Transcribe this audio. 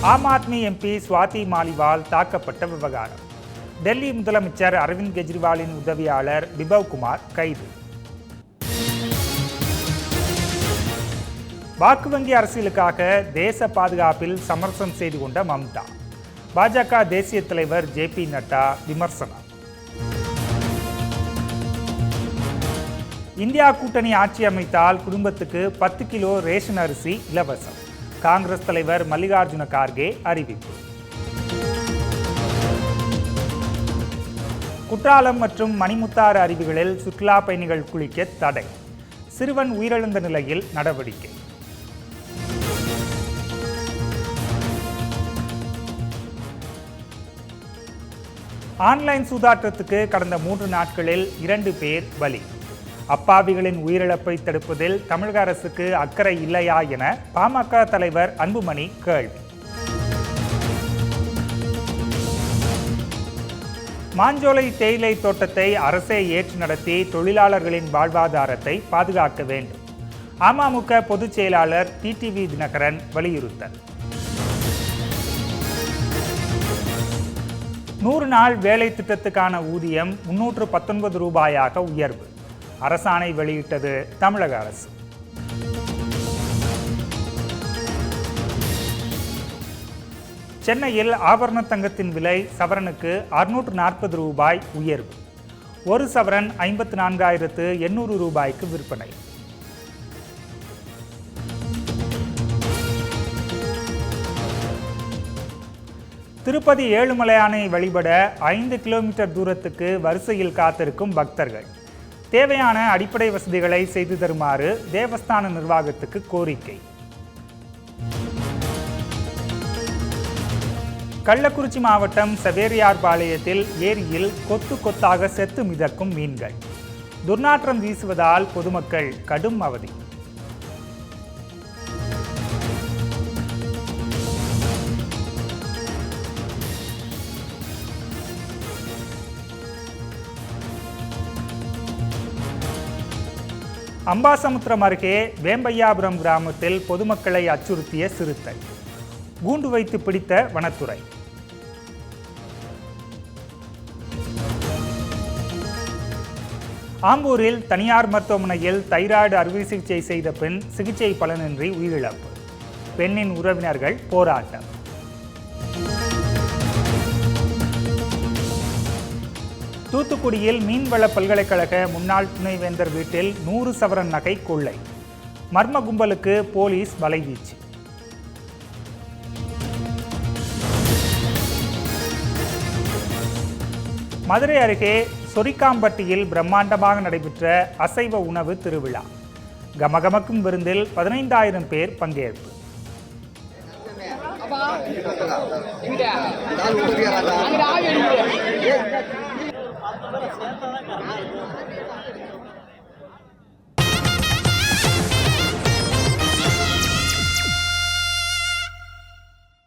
Aam Aadmi MP Swathi Maliwal தாக்கப்பட்ட விவகாரம். டெல்லி முதலமைச்சர் அரவிந்த் கெஜ்ரிவாலின் உதவியாளர் பிபவ் குமார் கைது. வாக்கு வங்கி அரசியலுக்காக தேச பாதுகாப்பில் சமரசம் செய்து கொண்ட மம்தா. பாஜக தேசிய தலைவர் ஜே.பி. நட்டா விமர்சனம். இந்தியா கூட்டணி ஆட்சி அமைத்தால் குடும்பத்துக்கு 10 கிலோ ரேஷன் அரிசி இலவசம். காங்கிரஸ் தலைவர் மல்லிகார்ஜுன கார்கே அறிவிப்பு. குற்றாலம் மற்றும் மணிமுத்தாறு அருவிகளில் சுற்றுலா பயணிகள் குளிக்க தடை. சிறுவன் உயிரிழந்த நிலையில் நடவடிக்கை. ஆன்லைன் சூதாட்டத்துக்கு கடந்த 3 நாட்களில் 2 பேர் பலி. அப்பாவிகளின் உயிரிழப்பை தடுப்பதில் தமிழக அரசுக்கு அக்கறை இல்லையா என பாமக தலைவர் அன்புமணி கேள்வி. மாஞ்சோலை தேயிலை தோட்டத்தை அரசே ஏற்று நடத்தி தொழிலாளர்களின் வாழ்வாதாரத்தை பாதுகாக்க வேண்டும். அமமுக பொதுச் செயலாளர் டிடிவி தினகரன் வலியுறுத்தல். 100 நாள் வேலை திட்டத்துக்கான ஊதியம் 319 ரூபாயாக உயர்வு. அரசாணை வெளியிட்டது தமிழக அரசு. சென்னையில் ஆபரண தங்கத்தின் விலை சவரனுக்கு 640 ரூபாய் உயர்வு. ஒரு சவரன் 54,800 ரூபாய்க்கு விற்பனை. திருப்பதி ஏழுமலையானை வழிபட 5 கிலோமீட்டர் தூரத்துக்கு வரிசையில் காத்திருக்கும் பக்தர்கள். தேவையான அடிப்படை வசதிகளை செய்து தருமாறு தேவஸ்தான நிர்வாகத்துக்கு கோரிக்கை. கள்ளக்குறிச்சி மாவட்டம் சவேரியார்பாளையத்தில் ஏரியில் கொத்து கொத்தாக செத்து மிதக்கும் மீன்கள். துர்நாற்றம் வீசுவதால் பொதுமக்கள் கடும் அவதி. அம்பாசமுத்திரம் அருகே வேம்பையாபுரம் கிராமத்தில் பொதுமக்களை அச்சுறுத்திய சிறுத்தை. கூண்டு வைத்து பிடித்த வனத்துறை. ஆம்பூரில் தனியார் மருத்துவமனையில் தைராய்டு அறுவை சிகிச்சை செய்த பெண் சிகிச்சை பலனின்றி உயிரிழப்பு. பெண்ணின் உறவினர்கள் போராட்டம். தூத்துக்குடியில் மீன்வள பல்கலைக்கழக முன்னாள் துணைவேந்தர் வீட்டில் 100 சவரன் நகை கொள்ளை. மர்ம கும்பலுக்கு போலீஸ் வலைவீச்சு. மதுரை அருகே சொரிக்காம்பட்டியில் பிரம்மாண்டமாக நடைபெற்ற அசைவ உணவு திருவிழா. கமகமக்கும் விருந்தில் 15,000 பேர் பங்கேற்பு.